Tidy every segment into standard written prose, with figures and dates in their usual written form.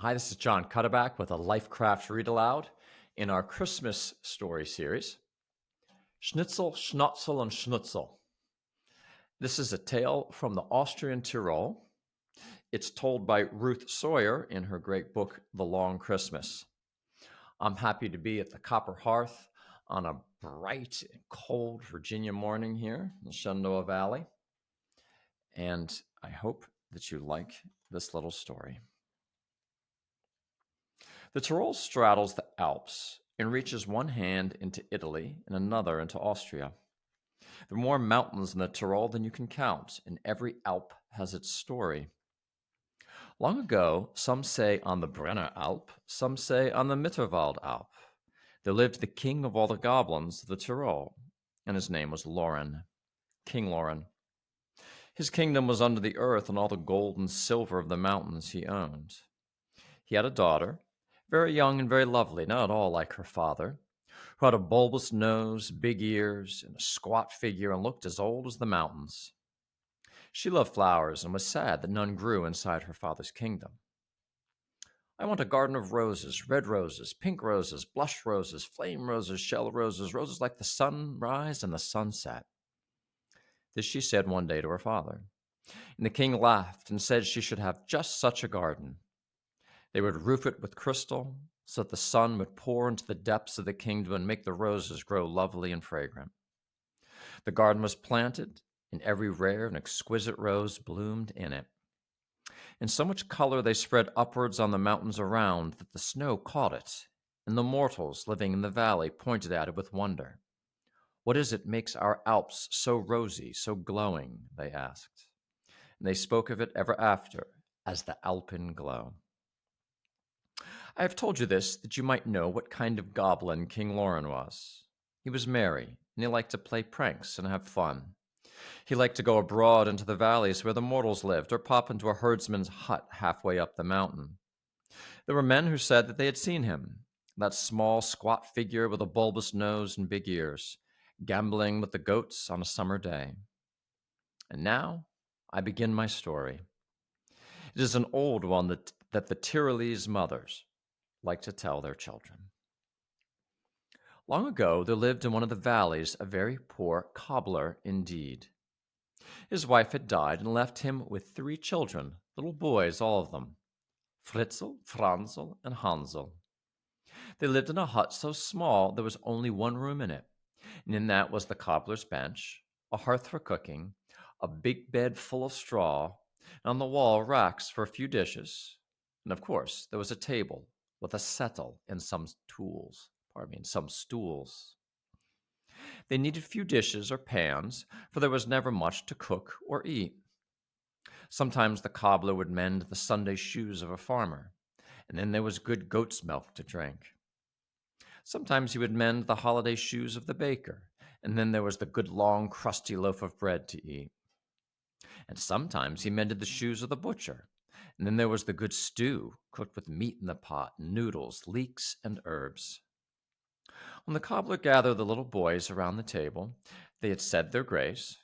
Hi, this is John Cutterback with a LifeCraft Read Aloud in our Christmas story series, Schnitzel, Schnotzle, and Schnootzle. This is a tale from the Austrian Tyrol. It's told by Ruth Sawyer in her great book, The Long Christmas. I'm happy to be at the Copper Hearth on a bright and cold Virginia morning here in the Shenandoah Valley, and I hope that you like this little story. The Tyrol straddles the Alps and reaches one hand into Italy and another into Austria. There are more mountains in the Tyrol than you can count, and every Alp has its story. Long ago, some say on the Brenner Alp, some say on the Mitterwald Alp, there lived the king of all the goblins of the Tyrol, and his name was Loren, King Loren. His kingdom was under the earth, and all the gold and silver of the mountains he owned. He had a daughter, very young and very lovely, not at all like her father, who had a bulbous nose, big ears, and a squat figure, and looked as old as the mountains. She loved flowers and was sad that none grew inside her father's kingdom. I want a garden of roses, red roses, pink roses, blush roses, flame roses, shell roses, roses like the sunrise and the sunset. This she said one day to her father. And the king laughed and said she should have just such a garden. They would roof it with crystal so that the sun would pour into the depths of the kingdom and make the roses grow lovely and fragrant. The garden was planted, and every rare and exquisite rose bloomed in it. In so much color they spread upwards on the mountains around that the snow caught it, and the mortals living in the valley pointed at it with wonder. What is it makes our Alps so rosy, so glowing? They asked. And they spoke of it ever after as the Alpine glow. I have told you this that you might know what kind of goblin King Loren was. He was merry, and he liked to play pranks and have fun. He liked to go abroad into the valleys where the mortals lived, or pop into a herdsman's hut halfway up the mountain. There were men who said that they had seen him, that small, squat figure with a bulbous nose and big ears, gambling with the goats on a summer day. And now I begin my story. It is an old one that the Tyrolese mothers like to tell their children. Long ago, there lived in one of the valleys a very poor cobbler indeed. His wife had died and left him with 3 children, little boys, all of them, Fritzl, Franzl, and Hansel. They lived in a hut so small there was only one room in it, and in that was the cobbler's bench, a hearth for cooking, a big bed full of straw, and on the wall racks for a few dishes, and of course there was a table with a settle and some stools. They needed few dishes or pans, for there was never much to cook or eat. Sometimes the cobbler would mend the Sunday shoes of a farmer, and then there was good goat's milk to drink. Sometimes he would mend the holiday shoes of the baker, and then there was the good long crusty loaf of bread to eat. And sometimes he mended the shoes of the butcher, and then there was the good stew cooked with meat in the pot, noodles, leeks, and herbs. When the cobbler gathered the little boys around the table, they had said their grace.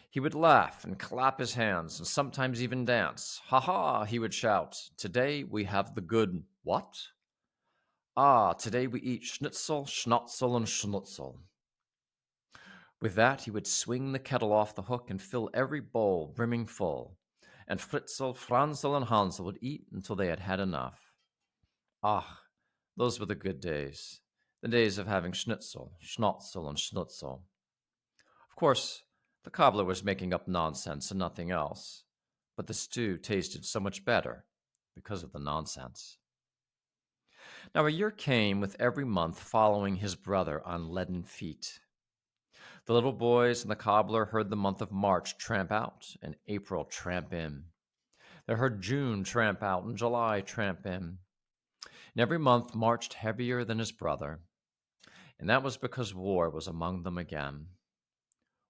He would laugh and clap his hands and sometimes even dance. Ha ha, he would shout, today we have the good what? Ah, today we eat Schnitzel, Schnotzel, and Schnootzle. With that, he would swing the kettle off the hook and fill every bowl brimming full, and Fritzl, Franzl, and Hansel would eat until they had had enough. Ah, those were the good days, the days of having Schnitzel, Schnotzel, and Schnootzle. Of course, the cobbler was making up nonsense and nothing else, but the stew tasted so much better because of the nonsense. Now a year came with every month following his brother on leaden feet. The little boys and the cobbler heard the month of March tramp out and April tramp in. They heard June tramp out and July tramp in. And every month marched heavier than his brother. And that was because war was among them again.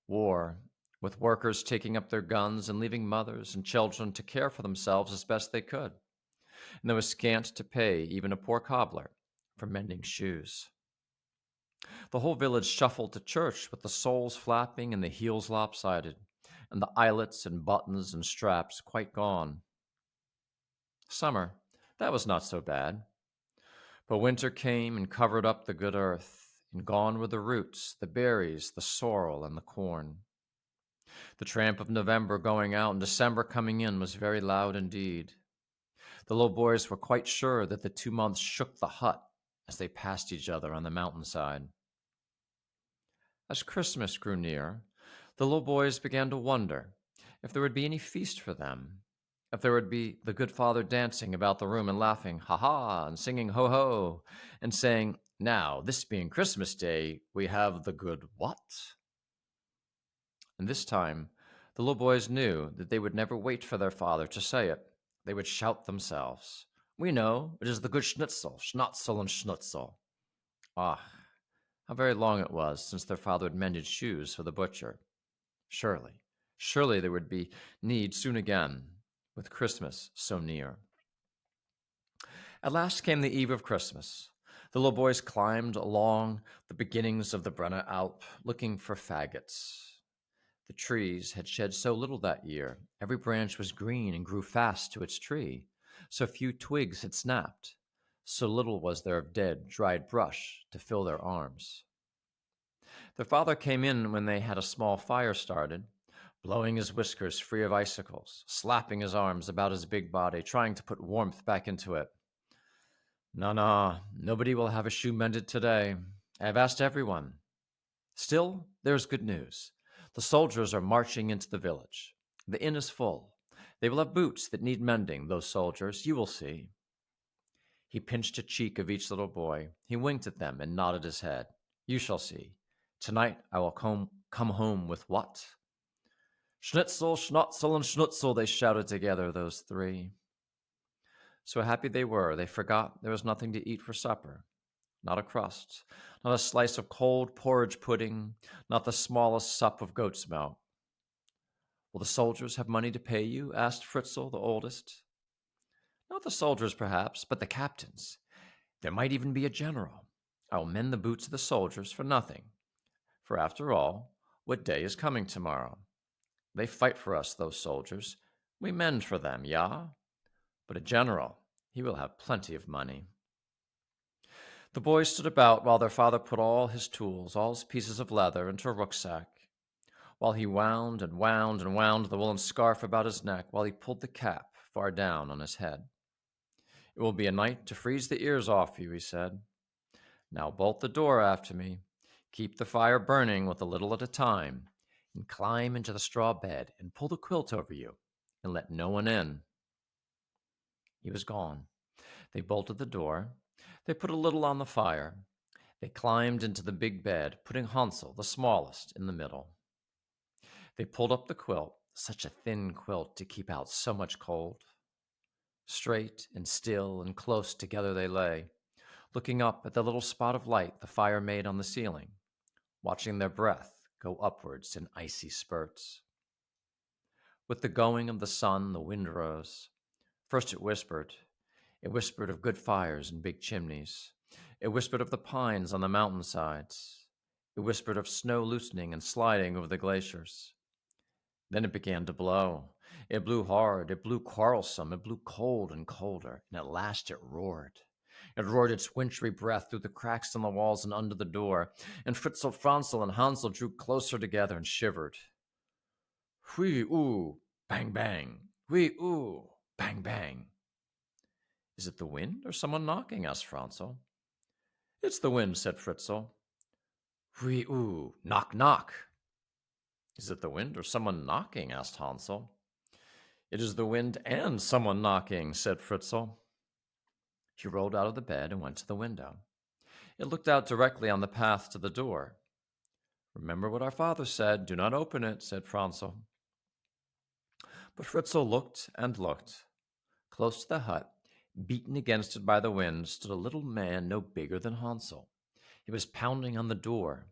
War, with workers taking up their guns and leaving mothers and children to care for themselves as best they could. And there was scant to pay even a poor cobbler for mending shoes. The whole village shuffled to church with the soles flapping and the heels lopsided, and the eyelets and buttons and straps quite gone. Summer, That was not so bad. But winter came and covered up the good earth, and gone were the roots, the berries, the sorrel, and the corn. The tramp of November going out and December coming in was very loud indeed. The little boys were quite sure that the 2 months shook the hut as they passed each other on the mountainside. As Christmas grew near, the little boys began to wonder if there would be any feast for them, if there would be the good father dancing about the room and laughing, ha ha, and singing ho ho, and saying, "Now, this being Christmas Day, we have the good what?" And this time, the little boys knew that they would never wait for their father to say it. They would shout themselves, "We know, it is the good Schnitzle, Schnotzle, and Schnootzle." Ah, how very long it was since their father had mended shoes for the butcher. Surely, surely there would be need soon again, with Christmas so near. At last came the eve of Christmas. The little boys climbed along the beginnings of the Brenner Alp, looking for faggots. The trees had shed so little that year. Every branch was green and grew fast to its tree. So few twigs had snapped. So little was there of dead, dried brush to fill their arms. Their father came in when they had a small fire started, blowing his whiskers free of icicles, slapping his arms about his big body, trying to put warmth back into it. "No, nobody will have a shoe mended today. I have asked everyone. Still, there is good news. The soldiers are marching into the village. The inn is full. They will have boots that need mending, those soldiers. You will see." He pinched a cheek of each little boy. He winked at them and nodded his head. "You shall see. Tonight I will come home with what?" "Schnitzel, Schnotzel, and Schnootzle," they shouted together, those three. So happy they were, they forgot there was nothing to eat for supper. Not a crust, not a slice of cold porridge pudding, not the smallest sup of goat's milk. "Will the soldiers have money to pay you?" asked Fritzl, the oldest. "Not the soldiers, perhaps, but the captains. There might even be a general. I will mend the boots of the soldiers for nothing. For after all, what day is coming tomorrow? They fight for us, those soldiers. We mend for them, ja? But a general, he will have plenty of money." The boys stood about while their father put all his tools, all his pieces of leather, into a rucksack, while he wound and wound and wound the woolen scarf about his neck, while he pulled the cap far down on his head. "It will be a night to freeze the ears off you," he said. "Now bolt the door after me. Keep the fire burning with a little at a time, and climb into the straw bed and pull the quilt over you, and let no one in." He was gone. They bolted the door. They put a little on the fire. They climbed into the big bed, putting Hansel, the smallest, in the middle. They pulled up the quilt, such a thin quilt to keep out so much cold. Straight and still and close together they lay, looking up at the little spot of light the fire made on the ceiling, watching their breath go upwards in icy spurts. With the going of the sun, the wind rose. First it whispered. It whispered of good fires and big chimneys. It whispered of the pines on the mountainsides. It whispered of snow loosening and sliding over the glaciers. Then it began to blow. It blew hard, it blew quarrelsome, it blew cold and colder, and at last it roared. It roared its wintry breath through the cracks in the walls and under the door, and Fritzl, Franzl, and Hansel drew closer together and shivered. Whee oo, bang bang, whee oo, bang bang. "Is it the wind or someone knocking?" asked Franzl. "It's the wind," said Fritzl. "Whee oo, knock knock." "Is it the wind or someone knocking?" asked Hansel. "It is the wind and someone knocking," said Fritzl. He rolled out of the bed and went to the window. It looked out directly on the path to the door. "Remember what our father said. Do not open it," said Franzl. But Fritzl looked and looked. Close to the hut, beaten against it by the wind, stood a little man no bigger than Hansel. He was pounding on the door.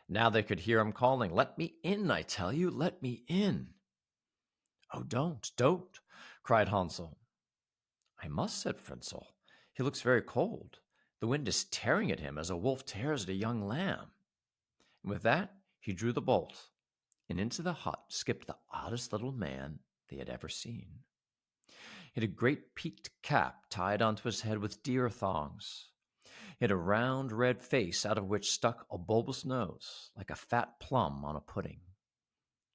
Now they could hear him calling, "Let me in, I tell you, let me in." "Oh, don't," cried Hansel. "I must," said Fritzl. "He looks very cold. The wind is tearing at him as a wolf tears at a young lamb." And with that, he drew the bolt, and into the hut skipped the oddest little man they had ever seen. He had a great peaked cap tied onto his head with deer thongs. He had a round red face out of which stuck a bulbous nose, like a fat plum on a pudding.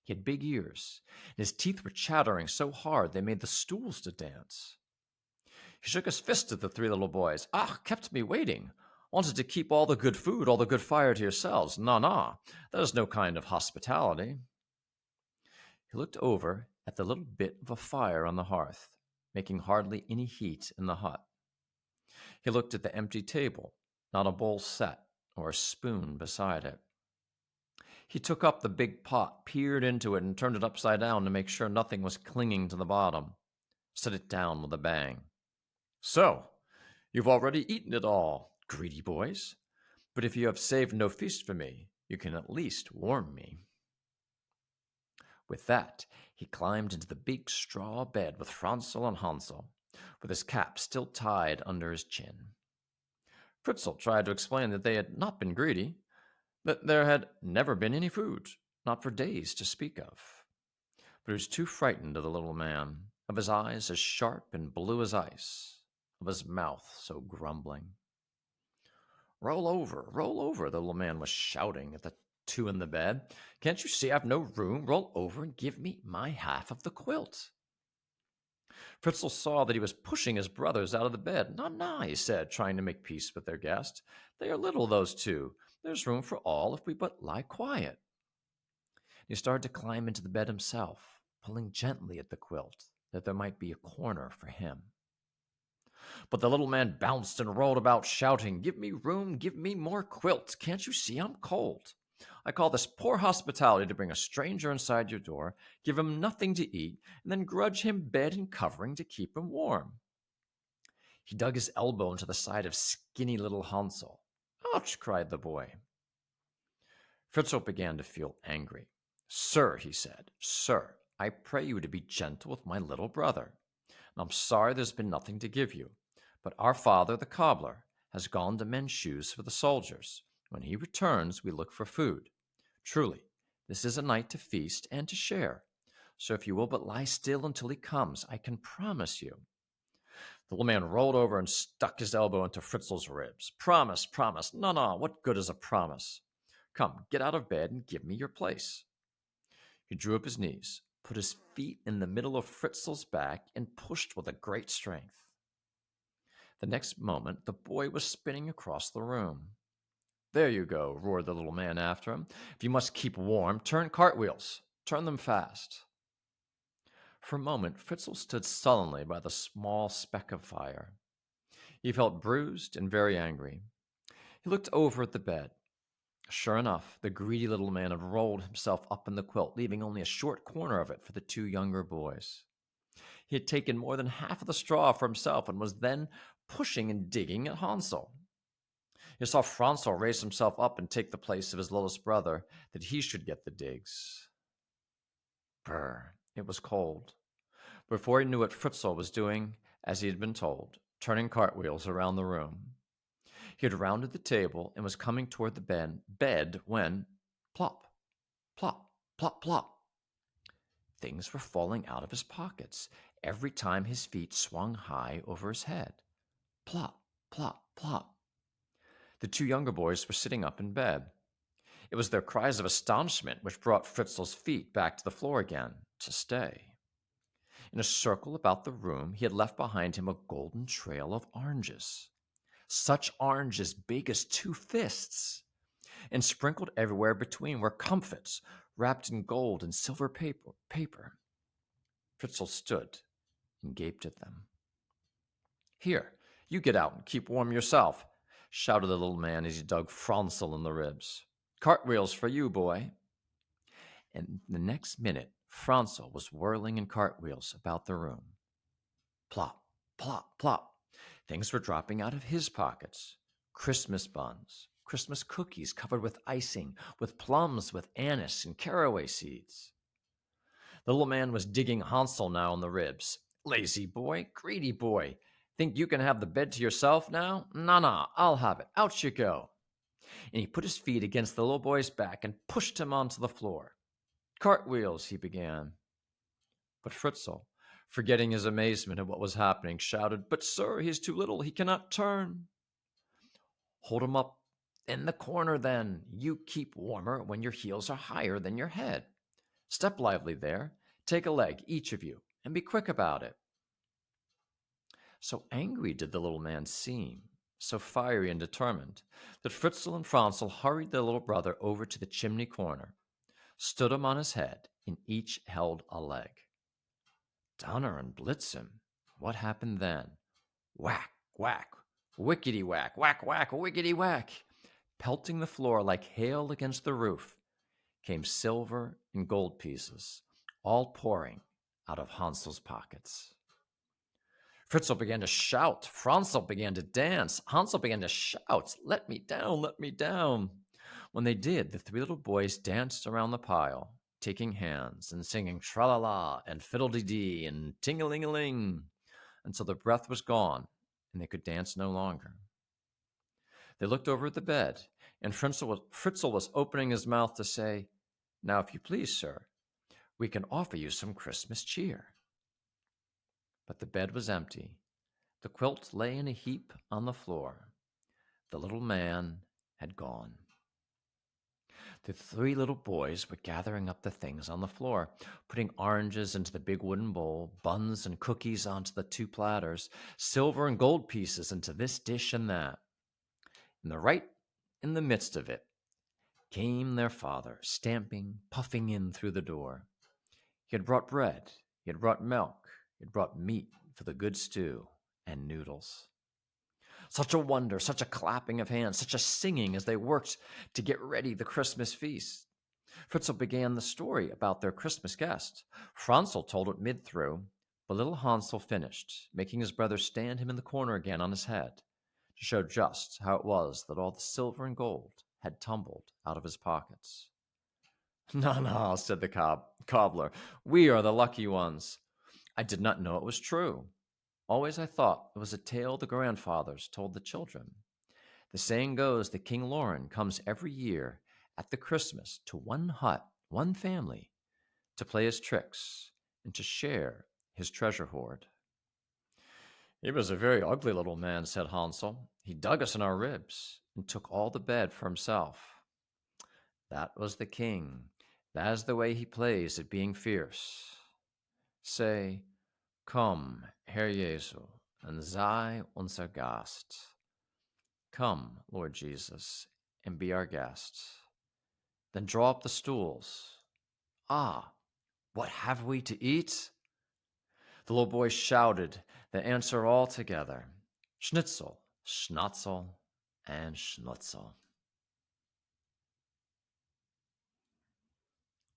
He had big ears, and his teeth were chattering so hard they made the stools to dance. He shook his fist at the three little boys. Ah, kept me waiting. Wanted to keep all the good food, all the good fire to yourselves. Na, that is no kind of hospitality. He looked over at the little bit of a fire on the hearth, making hardly any heat in the hut. He looked at the empty table, not a bowl set or a spoon beside it. He took up the big pot, peered into it, and turned it upside down to make sure nothing was clinging to the bottom. Set it down with a bang. So, you've already eaten it all, greedy boys. But if you have saved no feast for me, you can at least warm me. With that, he climbed into the big straw bed with Franzl and Hansel, with his cap still tied under his chin. Fritzl tried to explain that they had not been greedy, that there had never been any food, not for days to speak of. But he was too frightened of the little man, of his eyes as sharp and blue as ice, of his mouth so grumbling. Roll over, the little man was shouting at the two in the bed. Can't you see I've no room? Roll over and give me my half of the quilt. Fritzl saw that he was pushing his brothers out of the bed. Na, he said, trying to make peace with their guest. They are little, those two. There's room for all if we but lie quiet. He started to climb into the bed himself, pulling gently at the quilt, that there might be a corner for him. But the little man bounced and rolled about, shouting, Give me room, give me more quilt. Can't you see I'm cold? I call this poor hospitality to bring a stranger inside your door, give him nothing to eat, and then grudge him bed and covering to keep him warm. He dug his elbow into the side of skinny little Hansel. Ouch, cried the boy. Fritzl began to feel angry. Sir, he said, Sir, I pray you to be gentle with my little brother. I'm sorry there's been nothing to give you, but our father, the cobbler, has gone to mend shoes for the soldiers. When he returns, we look for food. Truly, this is a night to feast and to share. So if you will but lie still until he comes, I can promise you. The little man rolled over and stuck his elbow into Fritzl's ribs. Promise. No, what good is a promise? Come, get out of bed and give me your place. He drew up his knees, put his feet in the middle of Fritzl's back, and pushed with a great strength. The next moment, the boy was spinning across the room. There you go, roared the little man after him. If you must keep warm, turn cartwheels. Turn them fast. For a moment, Fritzl stood sullenly by the small speck of fire. He felt bruised and very angry. He looked over at the bed. Sure enough, the greedy little man had rolled himself up in the quilt, leaving only a short corner of it for the two younger boys. He had taken more than half of the straw for himself and was then pushing and digging at Hansel. He saw Franzl raise himself up and take the place of his littlest brother, that he should get the digs. Brr, it was cold. Before he knew it, Fritzl was doing as he had been told, turning cartwheels around the room. He had rounded the table and was coming toward the bed when, plop, plop, plop, plop. Things were falling out of his pockets every time his feet swung high over his head. Plop, plop, plop. The two younger boys were sitting up in bed. It was their cries of astonishment which brought Fritzl's feet back to the floor again, to stay. In a circle about the room, he had left behind him a golden trail of oranges. Such oranges big as 2 fists. And sprinkled everywhere between were comfits, wrapped in gold and silver paper. Fritzl stood and gaped at them. Here, you get out and keep warm yourself, shouted the little man as he dug Franzl in the ribs. Cartwheels for you, boy. And the next minute, Franzl was whirling in cartwheels about the room. Plop, plop, plop. Things were dropping out of his pockets. Christmas buns, Christmas cookies covered with icing, with plums, with anise and caraway seeds. The little man was digging Hansel now in the ribs. Lazy boy, greedy boy. Think you can have the bed to yourself now? Na, I'll have it. Out you go. And he put his feet against the little boy's back and pushed him onto the floor. Cartwheels, he began. But Fritzl forgetting his amazement at what was happening, shouted, "But, sir, he is too little. He cannot turn." "Hold him up in the corner, then. You keep warmer when your heels are higher than your head. Step lively there. Take a leg, each of you, and be quick about it." So angry did the little man seem, so fiery and determined, that Fritzl and Franzl hurried their little brother over to the chimney corner, stood him on his head, and each held a leg. Donner and Blitzen! What happened then? Whack, whack, wickety whack, whack, whack, wickety whack! Pelting the floor like hail against the roof came silver and gold pieces, all pouring out of Hansel's pockets. Fritzl began to shout. Franzl began to dance. Hansel began to shout, "Let me down, let me down." When they did, the three little boys danced around the pile, taking hands and singing tra-la-la and fiddle-dee-dee and ting-a-ling-a-ling until their breath was gone and they could dance no longer. They looked over at the bed, and Fritzl was opening his mouth to say, "Now, if you please, sir, we can offer you some Christmas cheer." But the bed was empty. The quilt lay in a heap on the floor. The little man had gone. The three little boys were gathering up the things on the floor, putting oranges into the big wooden bowl, buns and cookies onto the two platters, silver and gold pieces into this dish and that. And right in the midst of it came their father, stamping, puffing in through the door. He had brought bread, he had brought milk, he had brought meat for the good stew and noodles. Such a wonder, such a clapping of hands, such a singing as they worked to get ready the Christmas feast. Fritzl began the story about their Christmas guest. Franzl told it mid-through, but little Hansel finished, making his brother stand him in the corner again on his head to show just how it was that all the silver and gold had tumbled out of his pockets. "No, no," said the cobbler, "we are the lucky ones. I did not know it was true. Always I thought it was a tale the grandfathers told the children. The saying goes that King Lauren comes every year at the Christmas to one hut, one family, to play his tricks and to share his treasure hoard." "He was a very ugly little man," said Hansel. "He dug us in our ribs and took all the bed for himself." "That was the king. That is the way he plays at being fierce. Say, komm, Herr Jesu, and sei unser Gast. Come, Lord Jesus, and be our guest. Then draw up the stools. Ah, what have we to eat?" The little boys shouted the answer all together: Schnitzel, Schnotzle, and Schnootzle.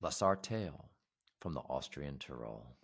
Thus our tale from the Austrian Tyrol.